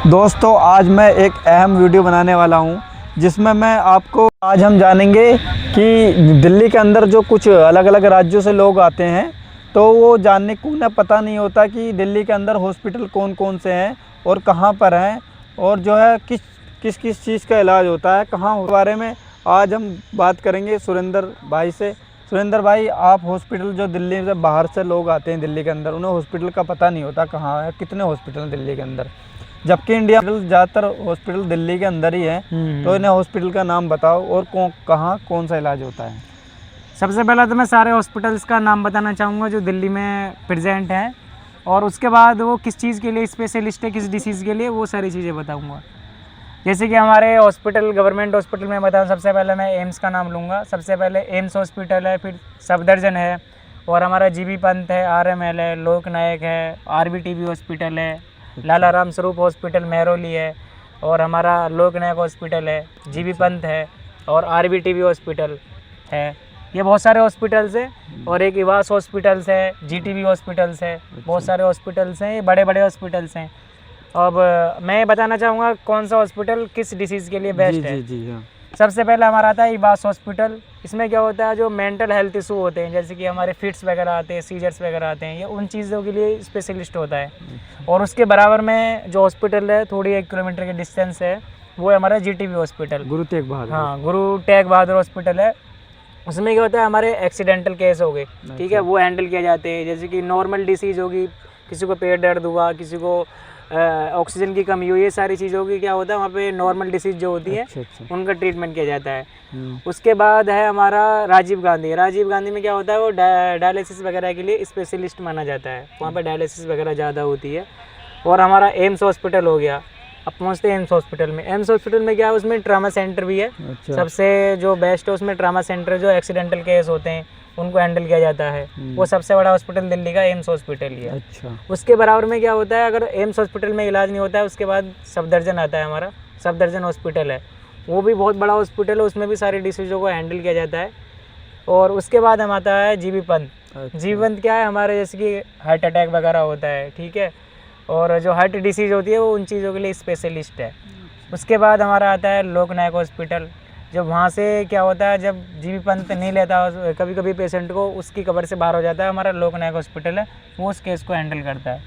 दोस्तों आज मैं एक अहम वीडियो बनाने वाला हूं जिसमें मैं आपको आज हम जानेंगे कि दिल्ली के अंदर जो कुछ अलग अलग राज्यों से लोग आते हैं तो वो जानने को उन्हें पता नहीं होता कि दिल्ली के अंदर हॉस्पिटल कौन कौन से हैं और कहां पर हैं और जो है किस किस चीज़ का इलाज होता है कहां के बारे में आज हम बात करेंगे सुरेंद्र भाई से। सुरेंद्र भाई, आप हॉस्पिटल जो दिल्ली से बाहर से लोग आते हैं दिल्ली के अंदर, उन्हें हॉस्पिटल का पता नहीं होता कहाँ है, कितने हॉस्पिटल हैं दिल्ली के अंदर, जबकि इंडिया ज़्यादातर हॉस्पिटल दिल्ली के अंदर ही है। तो इन्हें हॉस्पिटल का नाम बताओ और कहाँ कौन सा इलाज होता है। सबसे पहले तो मैं सारे हॉस्पिटल्स का नाम बताना चाहूँगा जो दिल्ली में प्रेजेंट हैं, और उसके बाद वो किस चीज़ के लिए स्पेशलिस्ट है, किस डिसीज़ के लिए, वो सारी चीज़ें बताऊँगा। जैसे कि हमारे हॉस्पिटल, गवर्नमेंट हॉस्पिटल में बताऊँ, सबसे पहले मैं एम्स का नाम लूँगा। सबसे पहले एम्स हॉस्पिटल है, फिर सफदरजंग है, और हमारा जीबी पंत है, आरएमएल है, लोक नायक है, आरबीटीबी हॉस्पिटल है, लाला राम स्वरूप हॉस्पिटल मेहरौली है, और हमारा लोक नायक हॉस्पिटल है, जीबी पंत है, और आरबीटीबी हॉस्पिटल है। ये बहुत सारे हॉस्पिटल्स हैं। और एक इवास हॉस्पिटल्स है, जीटीबी हॉस्पिटल्स है, बहुत सारे हॉस्पिटल्स हैं, ये बड़े बड़े हॉस्पिटल्स हैं। अब मैं बताना चाहूँगा कौन सा हॉस्पिटल किस डिसीज़ के लिए बेस्ट है। जी हाँ। सबसे पहले हमारा आता है इवास हॉस्पिटल। इसमें क्या होता है, जो मेंटल हेल्थ इशू होते हैं, जैसे कि हमारे फिट्स वगैरह आते हैं, सीजर्स वगैरह आते हैं, ये उन चीज़ों के लिए स्पेशलिस्ट होता है। और उसके बराबर में जो हॉस्पिटल है, थोड़ी 1 किलोमीटर के डिस्टेंस है, वो है हमारा जीटीबी हॉस्पिटल, गुरु तेग बहादुर। हाँ, गुरु तेग बहादुर हॉस्पिटल है। उसमें क्या होता है, हमारे एक्सीडेंटल केस हो गए, ठीक है, वो हैंडल किया जाते हैं। जैसे कि नॉर्मल डिसीज़ होगी, किसी को पेट दर्द हुआ, किसी को ऑक्सीजन की कमी हुई, ये सारी चीज़ों की क्या होता है, वहाँ पे नॉर्मल डिसीज़ जो होती है उनका ट्रीटमेंट किया जाता है। उसके बाद है हमारा राजीव गांधी। राजीव गांधी में क्या होता है, वो डायलिसिस वगैरह के लिए स्पेशलिस्ट माना जाता है, वहाँ पे डायलिसिस वगैरह ज़्यादा होती है। और हमारा एम्स हॉस्पिटल हो गया। अब पहुँचते हैं एम्स हॉस्पिटल में। एम्स हॉस्पिटल में क्या है, उसमें ट्रामा सेंटर भी है। सबसे जो बेस्ट है उसमें ट्रामा सेंटर, जो एक्सीडेंटल केस होते हैं उनको हैंडल किया जाता है। वो सबसे बड़ा हॉस्पिटल दिल्ली का एम्स हॉस्पिटल ही है। अच्छा। उसके बराबर में क्या होता है, अगर एम्स हॉस्पिटल में इलाज नहीं होता है, उसके बाद सफदरजंग आता है, हमारा सफदरजंग हॉस्पिटल है, वो भी बहुत बड़ा हॉस्पिटल है, उसमें भी सारी डिसीज़ों को हैंडल किया जाता है। और उसके बाद हम आता है जीबी पंत। जीबी पंत क्या है, हमारे जैसे कि हार्ट अटैक वगैरह होता है, ठीक है, और जो हार्ट डिसीज़ होती है वो उन चीज़ों के लिए स्पेशलिस्ट है। उसके बाद हमारा आता है लोक नायक हॉस्पिटल। जब वहाँ से क्या होता है, जब जीबी पंत नहीं लेता कभी कभी पेशेंट को, उसकी कवर से बाहर हो जाता है, हमारा लोक नायक हॉस्पिटल है, वो उस केस को हैंडल करता है।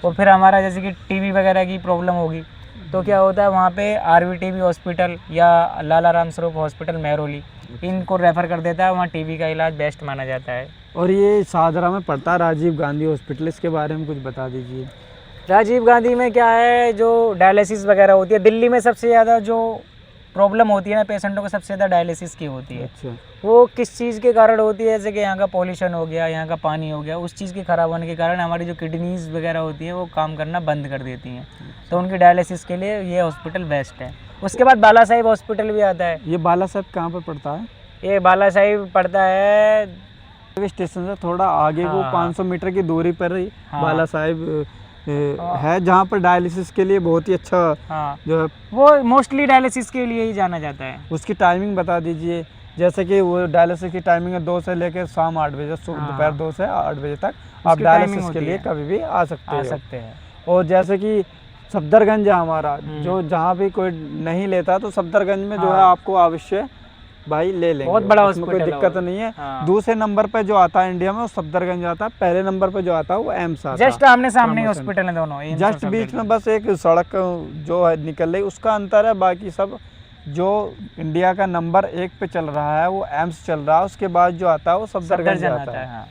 और फिर हमारा जैसे कि टीबी वगैरह की प्रॉब्लम होगी तो क्या होता है, वहाँ पे आरबीटीबी हॉस्पिटल या लाला राम स्वरूप हॉस्पिटल मेहरौली, इनको रेफ़र कर देता है, वहाँ टीबी का इलाज बेस्ट माना जाता है। और ये सादरा में पड़ता है राजीव गांधी हॉस्पिटल, इसके बारे में कुछ बता दीजिए। राजीव गांधी में क्या है, जो डायलिसिस वगैरह होती है दिल्ली में, सबसे ज़्यादा जो प्रॉब्लम होती है ना पेशेंटों को, सबसे ज़्यादा डायलिसिस की होती है। अच्छा। वो किस चीज़ के कारण होती है, जैसे कि यहाँ का पॉल्यूशन हो गया, यहाँ का पानी हो गया, उस चीज़ के ख़राब होने के कारण हमारी जो किडनीज़ वगैरह होती है वो काम करना बंद कर देती हैं। तो उनकी डायलिसिस के लिए ये हॉस्पिटल बेस्ट है। उसके बाद बाला साहिब हॉस्पिटल भी आता है। ये बाला साहिब कहाँ पर पड़ता है? ये बाला साहिब पड़ता है स्टेशन से थोड़ा आगे को 500 मीटर की दूरी पर ही बाला साहिब है, जहाँ पर डायलिसिस के लिए बहुत ही अच्छा जो है, वो मोस्टली डायलिसिस के लिए ही जाना जाता है। उसकी टाइमिंग बता दीजिए। जैसे कि वो डायलिसिस की टाइमिंग है 2 से लेकर शाम 8 बजे, दोपहर 2 से 8 बजे तक आप डायलिसिस के लिए कभी भी आ सकते हैं। और जैसे कि सफदरगंज है हमारा, जो जहाँ भी कोई नहीं लेता तो सफदरगंज में जो है आपको अवश्य भाई ले लेंगे, बहुत बड़ा उसमें कोई दिक्कत नहीं है। दूसरे नंबर पे जो आता है इंडिया में वो सफदरगंज आता है, पहले नंबर पे जो आता है वो एम्स आता है। जस्ट आमने सामने हॉस्पिटल है दोनों, जस्ट बीच में बस एक सड़क जो है निकल रही, उसका अंतर है। बाकी सब जो इंडिया का नंबर 1 पे चल रहा है वो एम्स चल रहा है, उसके बाद जो आता है वो सफदरगंज आता है।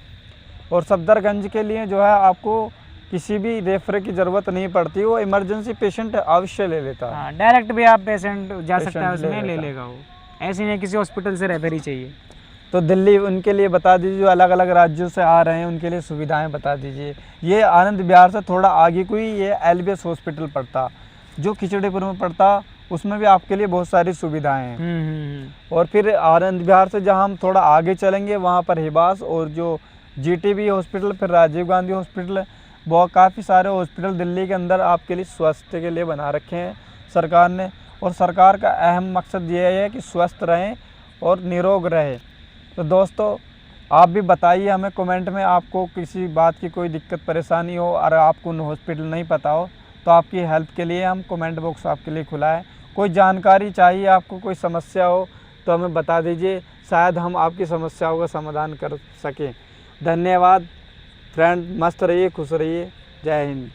और सफदरगंज के लिए जो है आपको किसी भी रेफर की ज़रूरत नहीं पड़ती, वो इमरजेंसी पेशेंट अवश्य ले लेता है। डायरेक्ट भी आप पेशेंट जा सकता है, उसमें ले लेगा वो, ऐसे नहीं किसी हॉस्पिटल से रेफर ही चाहिए। तो दिल्ली उनके लिए बता दीजिए, जो अलग अलग राज्यों से आ रहे हैं उनके लिए सुविधाएं बता दीजिए। ये आनंद विहार से थोड़ा आगे कोई ये एलबीएस हॉस्पिटल पड़ता, जो खिचड़ीपुर में पड़ता, उसमें भी आपके लिए बहुत सारी सुविधाएं हैं। और फिर आनंद विहार से जहां हम थोड़ा आगे चलेंगे वहां पर हिबास और जो जीटीबी हॉस्पिटल, फिर राजीव गांधी हॉस्पिटल, बहुत काफ़ी सारे हॉस्पिटल दिल्ली के अंदर आपके लिए स्वास्थ्य के लिए बना रखे हैं सरकार ने। और सरकार का अहम मकसद ये है कि स्वस्थ रहें और निरोग रहें। तो दोस्तों आप भी बताइए हमें कमेंट में, आपको किसी बात की कोई दिक्कत परेशानी हो और आपको हॉस्पिटल नहीं पता हो तो आपकी हेल्प के लिए हम कमेंट बॉक्स आपके लिए खुला है। कोई जानकारी चाहिए आपको, कोई समस्या हो तो हमें बता दीजिए, शायद हम आपकी समस्याओं का समाधान कर सकें। धन्यवाद फ्रेंड, मस्त रहिए, खुश रहिए, जय हिंद।